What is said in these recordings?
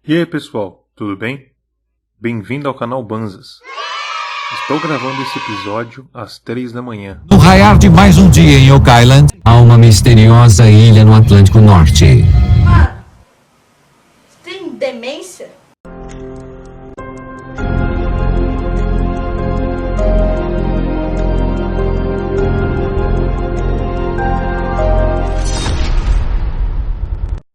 E aí pessoal, tudo bem? Bem-vindo ao canal Banzas. Estou gravando esse episódio às 3 da manhã. No raiar de mais um dia em Oak Island, há uma misteriosa ilha no Atlântico Norte. Mano, você tem demência?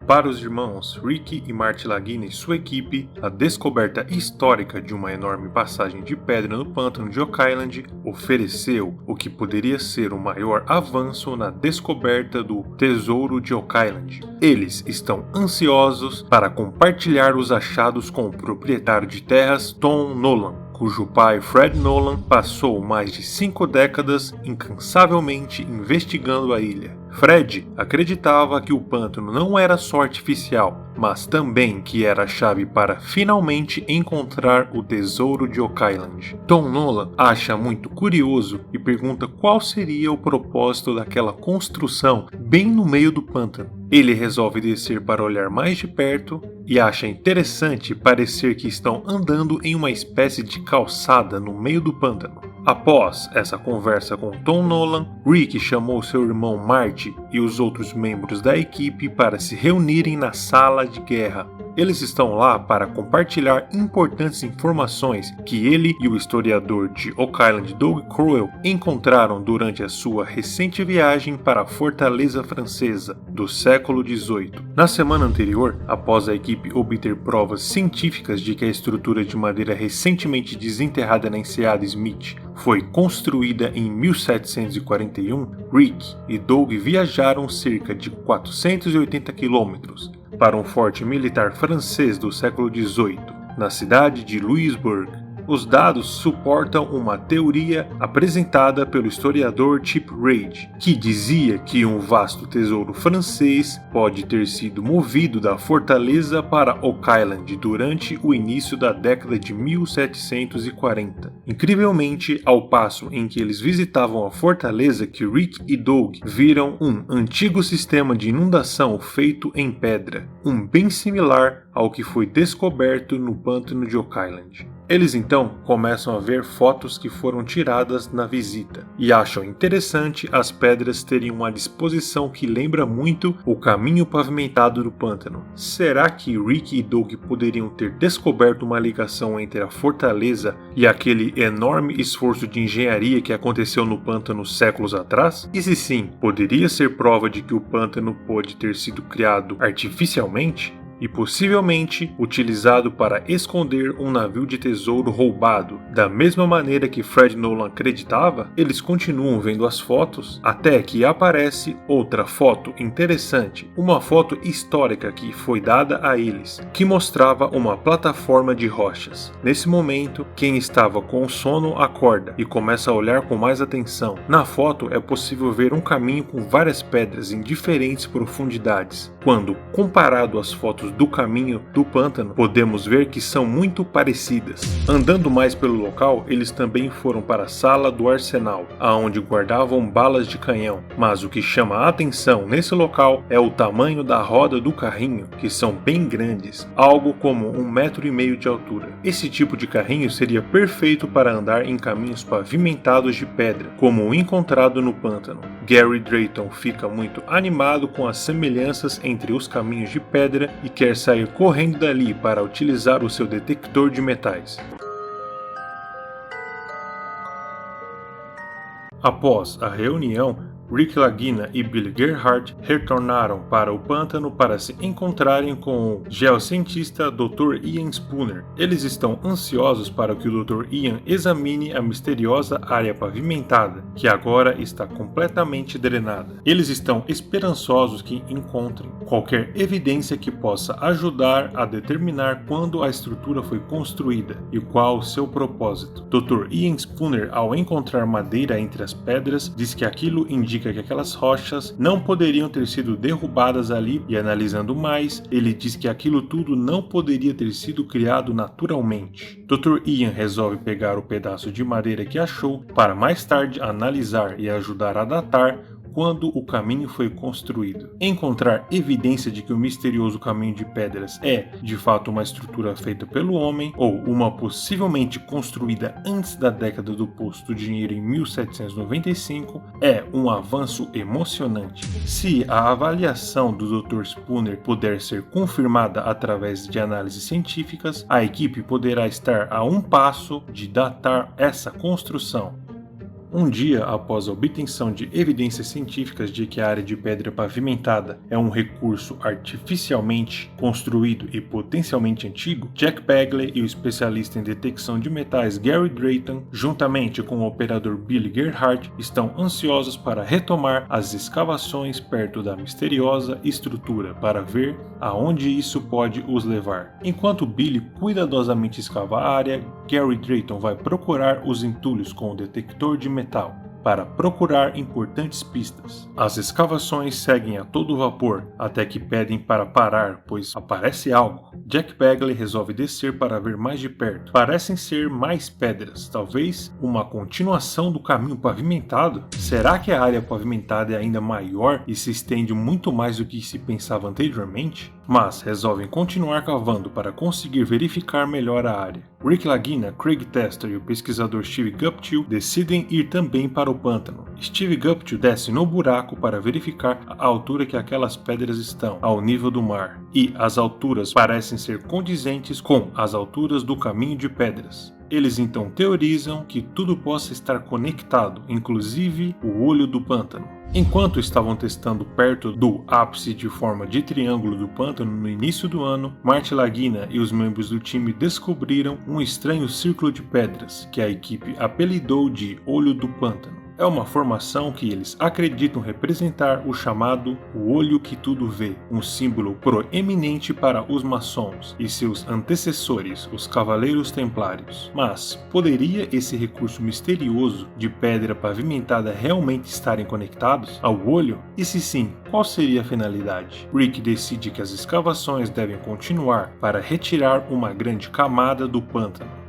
Para os irmãos Rick e Marty Lagina e sua equipe, a descoberta histórica de uma enorme passagem de pedra no pântano de Oak Island ofereceu o que poderia ser o maior avanço na descoberta do tesouro de Oak Island. Eles estão ansiosos para compartilhar os achados com o proprietário de terras Tom Nolan, cujo pai Fred Nolan passou mais de 5 décadas incansavelmente investigando a ilha. Fred acreditava que o pântano não era só artificial, mas também que era a chave para finalmente encontrar o tesouro de Oak Island. Tom Nolan acha muito curioso e pergunta qual seria o propósito daquela construção bem no meio do pântano. Ele resolve descer para olhar mais de perto e acha interessante parecer que estão andando em uma espécie de calçada no meio do pântano. Após essa conversa com Tom Nolan, Rick chamou seu irmão Marty e os outros membros da equipe para se reunirem na sala de guerra. Eles estão lá para compartilhar importantes informações que ele e o historiador de Oak Island Doug Crowell encontraram durante a sua recente viagem para a fortaleza francesa do século XVIII. Na semana anterior, após a equipe obter provas científicas de que a estrutura de madeira recentemente desenterrada na enseada Smith foi construída em 1741, Rick e Doug viajaram cerca de 480 quilômetros para um forte militar francês do século XVIII, na cidade de Louisbourg. Os dados suportam uma teoria apresentada pelo historiador Chip Reid, que dizia que um vasto tesouro francês pode ter sido movido da fortaleza para Oak Island durante o início da década de 1740. Incrivelmente, ao passo em que eles visitavam a fortaleza, que Rick e Doug viram um antigo sistema de inundação feito em pedra, bem similar ao que foi descoberto no pântano de Oak Island. Eles então começam a ver fotos que foram tiradas na visita e acham interessante as pedras terem uma disposição que lembra muito o caminho pavimentado do pântano. Será que Rick e Doug poderiam ter descoberto uma ligação entre a fortaleza e aquele enorme esforço de engenharia que aconteceu no pântano séculos atrás? E se sim, poderia ser prova de que o pântano pode ter sido criado artificialmente? E possivelmente utilizado para esconder um navio de tesouro roubado. Da mesma maneira que Fred Nolan acreditava, eles continuam vendo as fotos até que aparece outra foto interessante, uma foto histórica que foi dada a eles, que mostrava uma plataforma de rochas. Nesse momento, quem estava com sono acorda e começa a olhar com mais atenção. Na foto é possível ver um caminho com várias pedras em diferentes profundidades. Quando comparado às fotos do caminho do pântano, podemos ver que são muito parecidas. Andando mais pelo local, eles também foram para a sala do arsenal, aonde guardavam balas de canhão. Mas o que chama a atenção nesse local é o tamanho da roda do carrinho, que são bem grandes, algo como 1,5 metro de altura. Esse tipo de carrinho seria perfeito para andar em caminhos pavimentados de pedra, como o encontrado no pântano. Gary Drayton fica muito animado com as semelhanças entre os caminhos de pedra e quer sair correndo dali para utilizar o seu detector de metais. Após a reunião, Rick Lagina e Billy Gerhardt retornaram para o pântano para se encontrarem com o geocientista Dr. Ian Spooner. Eles estão ansiosos para que o Dr. Ian examine a misteriosa área pavimentada, que agora está completamente drenada. Eles estão esperançosos que encontrem qualquer evidência que possa ajudar a determinar quando a estrutura foi construída e qual o seu propósito. Dr. Ian Spooner, ao encontrar madeira entre as pedras, diz que aquilo indica que aquelas rochas não poderiam ter sido derrubadas ali, e analisando mais, ele diz que aquilo tudo não poderia ter sido criado naturalmente. Dr. Ian resolve pegar o pedaço de madeira que achou para mais tarde analisar e ajudar a datar quando o caminho foi construído. Encontrar evidência de que o misterioso caminho de pedras é, de fato, uma estrutura feita pelo homem ou uma possivelmente construída antes da década do poço do dinheiro em 1795 é um avanço emocionante. Se a avaliação do Dr. Spooner puder ser confirmada através de análises científicas, a equipe poderá estar a um passo de datar essa construção. Um dia após a obtenção de evidências científicas de que a área de pedra pavimentada é um recurso artificialmente construído e potencialmente antigo, Jack Bagley e o especialista em detecção de metais Gary Drayton, juntamente com o operador Billy Gerhardt, estão ansiosos para retomar as escavações perto da misteriosa estrutura para ver aonde isso pode os levar. Enquanto Billy cuidadosamente escava a área, Gary Drayton vai procurar os entulhos com o detector de metal para procurar importantes pistas. As escavações seguem a todo vapor até que pedem para parar, pois aparece algo. Jack Bagley resolve descer para ver mais de perto. Parecem ser mais pedras, talvez uma continuação do caminho pavimentado. Será que a área pavimentada é ainda maior e se estende muito mais do que se pensava anteriormente? Mas resolvem continuar cavando para conseguir verificar melhor a área. Rick Lagina, Craig Tester e o pesquisador Steve Guptill decidem ir também para o pântano. Steve Guptill desce no buraco para verificar a altura que aquelas pedras estão, ao nível do mar, e as alturas parecem ser condizentes com as alturas do caminho de pedras. Eles então teorizam que tudo possa estar conectado, inclusive o olho do pântano. Enquanto estavam testando perto do ápice de forma de triângulo do pântano no início do ano, Marty Lagina e os membros do time descobriram um estranho círculo de pedras, que a equipe apelidou de Olho do Pântano. É uma formação que eles acreditam representar o chamado o olho que tudo vê, um símbolo proeminente para os maçons e seus antecessores, os Cavaleiros Templários. Mas poderia esse recurso misterioso de pedra pavimentada realmente estarem conectados ao olho? E se sim, qual seria a finalidade? Rick decide que as escavações devem continuar para retirar uma grande camada do pântano.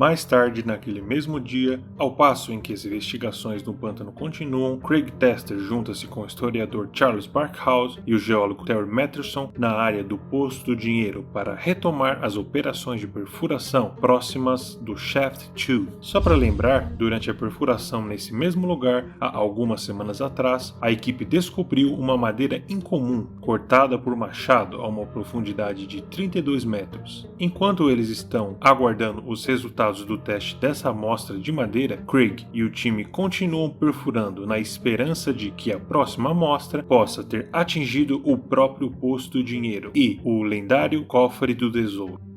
Mais tarde, naquele mesmo dia, ao passo em que as investigações no pântano continuam, Craig Tester junta-se com o historiador Charles Barkhouse e o geólogo Terry Matterson na área do Poço do Dinheiro para retomar as operações de perfuração próximas do Shaft 2. Só para lembrar, durante a perfuração nesse mesmo lugar, há algumas semanas atrás, a equipe descobriu uma madeira incomum cortada por machado a uma profundidade de 32 metros. Enquanto eles estão aguardando os resultados do teste dessa amostra de madeira, Craig e o time continuam perfurando na esperança de que a próxima amostra possa ter atingido o próprio Poço do Dinheiro e o lendário Cofre do Tesouro.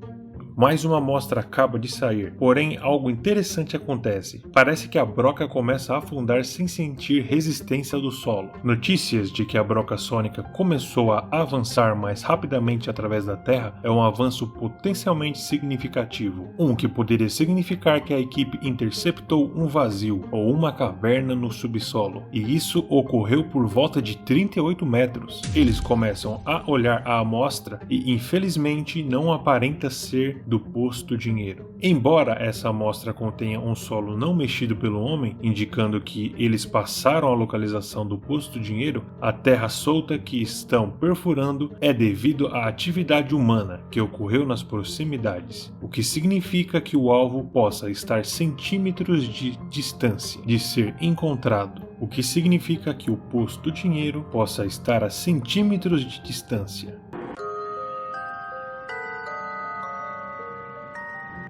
Mais uma amostra acaba de sair, porém algo interessante acontece. Parece que a broca começa a afundar sem sentir resistência do solo. Notícias de que a broca sônica começou a avançar mais rapidamente através da Terra é um avanço potencialmente significativo, que poderia significar que a equipe interceptou um vazio ou uma caverna no subsolo, e isso ocorreu por volta de 38 metros. Eles começam a olhar a amostra e infelizmente não aparenta ser do Poço do Dinheiro. Embora essa amostra contenha um solo não mexido pelo homem, indicando que eles passaram a localização do Poço do Dinheiro, a terra solta que estão perfurando é devido à atividade humana que ocorreu nas proximidades, o que significa que o alvo possa estar centímetros de distância de ser encontrado, o que significa que o Poço do Dinheiro possa estar a centímetros de distância.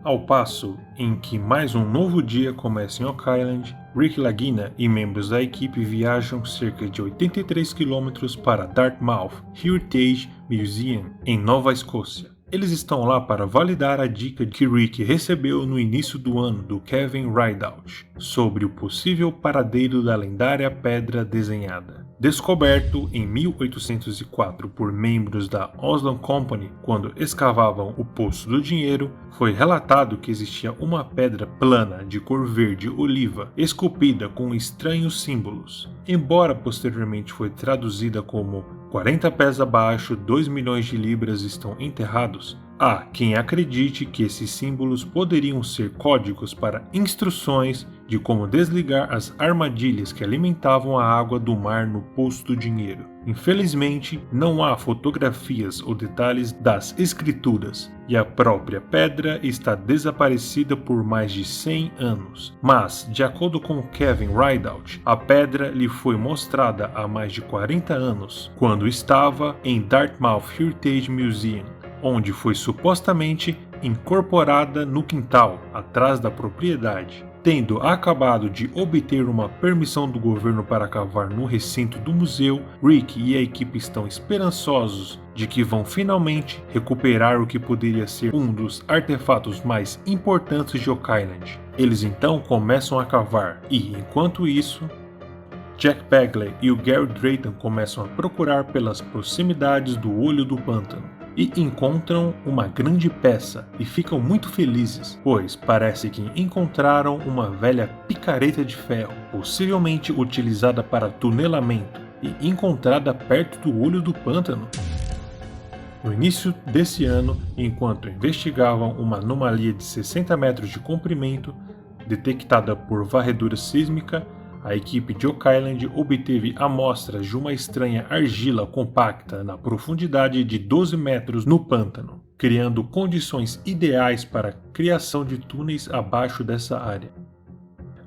Ao passo em que mais um novo dia começa em Oak Island, Rick Lagina e membros da equipe viajam cerca de 83 km para Dartmouth Heritage Museum, em Nova Escócia. Eles estão lá para validar a dica que Rick recebeu no início do ano do Kevin Rideout sobre o possível paradeiro da lendária pedra desenhada. Descoberto em 1804 por membros da Oslo Company quando escavavam o Poço do Dinheiro, foi relatado que existia uma pedra plana de cor verde oliva, esculpida com estranhos símbolos. Embora posteriormente foi traduzida como 40 pés abaixo, 2 milhões de libras estão enterrados, Há quem acredite que esses símbolos poderiam ser códigos para instruções de como desligar as armadilhas que alimentavam a água do mar no Poço do Dinheiro. Infelizmente, não há fotografias ou detalhes das escrituras, e a própria pedra está desaparecida por mais de 100 anos. Mas, de acordo com Kevin Rideout, a pedra lhe foi mostrada há mais de 40 anos, quando estava em Dartmouth Heritage Museum, onde foi supostamente incorporada no quintal, atrás da propriedade. Tendo acabado de obter uma permissão do governo para cavar no recinto do museu, Rick e a equipe estão esperançosos de que vão finalmente recuperar o que poderia ser um dos artefatos mais importantes de Oak Island. Eles então começam a cavar e, enquanto isso, Jack Bagley e o Gary Drayton começam a procurar pelas proximidades do olho do pântano e encontram uma grande peça e ficam muito felizes, pois parece que encontraram uma velha picareta de ferro, possivelmente utilizada para tunelamento e encontrada perto do olho do pântano. No início desse ano, enquanto investigavam uma anomalia de 60 metros de comprimento detectada por varredura sísmica, a equipe de Oak Island obteve amostras de uma estranha argila compacta na profundidade de 12 metros no pântano, criando condições ideais para a criação de túneis abaixo dessa área.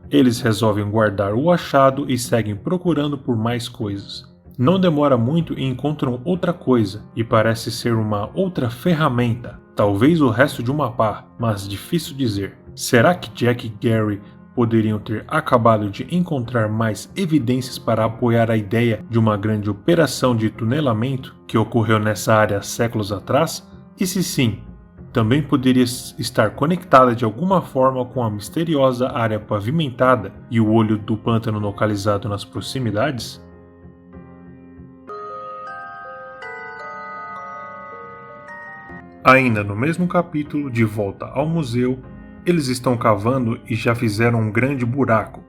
Eles resolvem guardar o achado e seguem procurando por mais coisas. Não demora muito e encontram outra coisa, e parece ser uma outra ferramenta, talvez o resto de uma pá, mas difícil dizer. Será que Jack e Gary poderiam ter acabado de encontrar mais evidências para apoiar a ideia de uma grande operação de tunelamento que ocorreu nessa área séculos atrás? E se sim, também poderia estar conectada de alguma forma com a misteriosa área pavimentada e o olho do pântano localizado nas proximidades? Ainda no mesmo capítulo, de volta ao museu, eles estão cavando e já fizeram um grande buraco.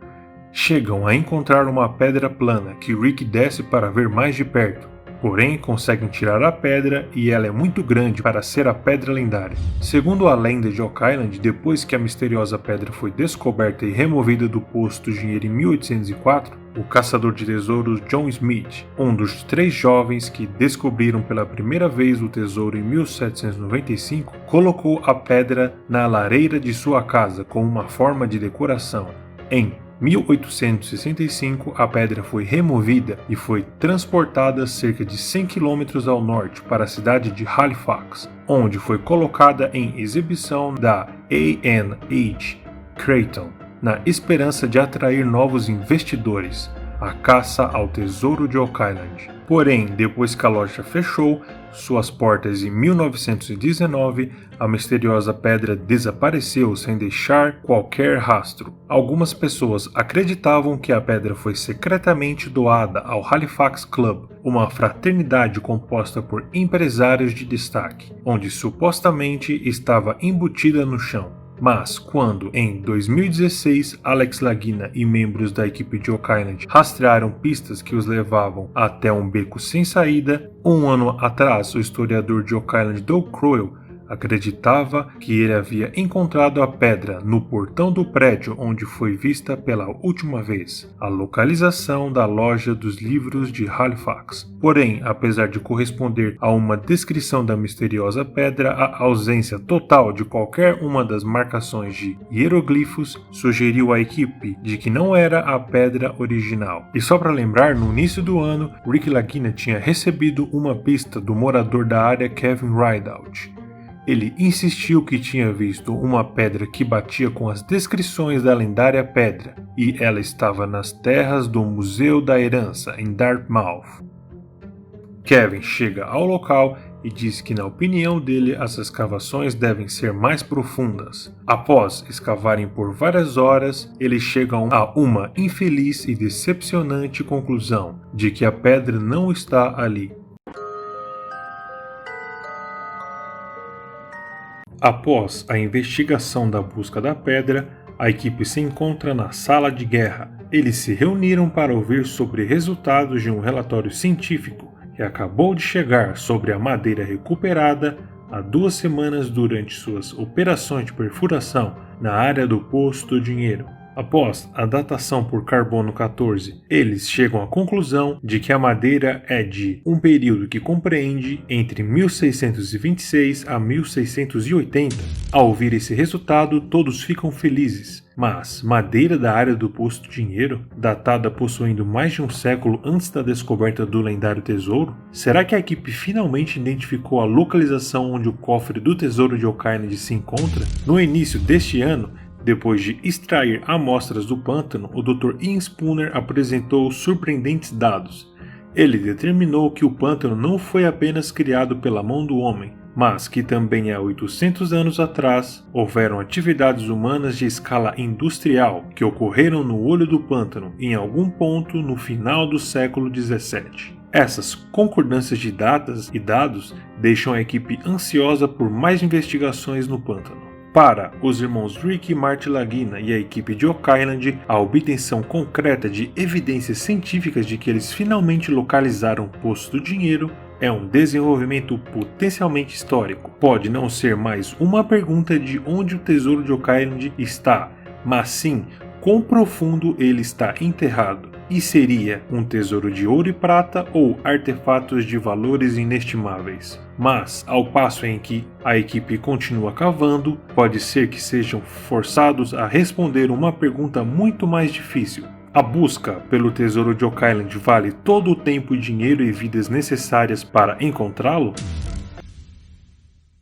Chegam a encontrar uma pedra plana que Rick desce para ver mais de perto. Porém, conseguem tirar a pedra e ela é muito grande para ser a pedra lendária. Segundo a lenda de Oak Island, depois que a misteriosa pedra foi descoberta e removida do Poço do Dinheiro em 1804, o caçador de tesouros John Smith, um dos 3 jovens que descobriram pela primeira vez o tesouro em 1795, colocou a pedra na lareira de sua casa como uma forma de decoração. Em 1865, a pedra foi removida e foi transportada cerca de 100 km ao norte para a cidade de Halifax, onde foi colocada em exibição da A&H Creighton, na esperança de atrair novos investidores, a caça ao tesouro de Oak Island. Porém, depois que a loja fechou suas portas em 1919, a misteriosa pedra desapareceu sem deixar qualquer rastro. Algumas pessoas acreditavam que a pedra foi secretamente doada ao Halifax Club, uma fraternidade composta por empresários de destaque, onde supostamente estava embutida no chão. Mas quando, em 2016, Alex Lagina e membros da equipe de Oak Island rastrearam pistas que os levavam até um beco sem saída, um ano atrás o historiador de Oak Island Doug Crowell acreditava que ele havia encontrado a pedra no portão do prédio onde foi vista pela última vez, a localização da loja dos livros de Halifax. Porém, apesar de corresponder a uma descrição da misteriosa pedra, a ausência total de qualquer uma das marcações de hieroglifos sugeriu à equipe de que não era a pedra original. E só para lembrar, no início do ano, Rick Lagina tinha recebido uma pista do morador da área Kevin Rideout. Ele insistiu que tinha visto uma pedra que batia com as descrições da lendária pedra, e ela estava nas terras do Museu da Herança, em Dartmouth. Kevin chega ao local e diz que, na opinião dele, as escavações devem ser mais profundas. Após escavarem por várias horas, eles chegam a uma infeliz e decepcionante conclusão de que a pedra não está ali. Após a investigação da busca da pedra, a equipe se encontra na sala de guerra. Eles se reuniram para ouvir sobre resultados de um relatório científico que acabou de chegar sobre a madeira recuperada há 2 semanas durante suas operações de perfuração na área do Poço do Dinheiro. Após a datação por carbono 14, eles chegam à conclusão de que a madeira é de um período que compreende entre 1626 a 1680. Ao ouvir esse resultado, todos ficam felizes. Mas madeira da área do Poço do Dinheiro, datada possuindo mais de um século antes da descoberta do lendário tesouro? Será que a equipe finalmente identificou a localização onde o cofre do tesouro de Oak Island se encontra? No início deste ano, depois de extrair amostras do pântano, o Dr. Ian Spooner apresentou surpreendentes dados. Ele determinou que o pântano não foi apenas criado pela mão do homem, mas que também há 800 anos atrás houveram atividades humanas de escala industrial que ocorreram no olho do pântano em algum ponto no final do século XVII. Essas concordâncias de datas e dados deixam a equipe ansiosa por mais investigações no pântano. Para os irmãos Rick e Marty Lagina e a equipe de Oak Island, a obtenção concreta de evidências científicas de que eles finalmente localizaram o Poço do Dinheiro é um desenvolvimento potencialmente histórico. Pode não ser mais uma pergunta de onde o tesouro de Oak Island está, mas sim quão profundo ele está enterrado. E seria um tesouro de ouro e prata ou artefatos de valores inestimáveis? Mas, ao passo em que a equipe continua cavando, pode ser que sejam forçados a responder uma pergunta muito mais difícil. A busca pelo tesouro de Oak Island vale todo o tempo, dinheiro e vidas necessárias para encontrá-lo?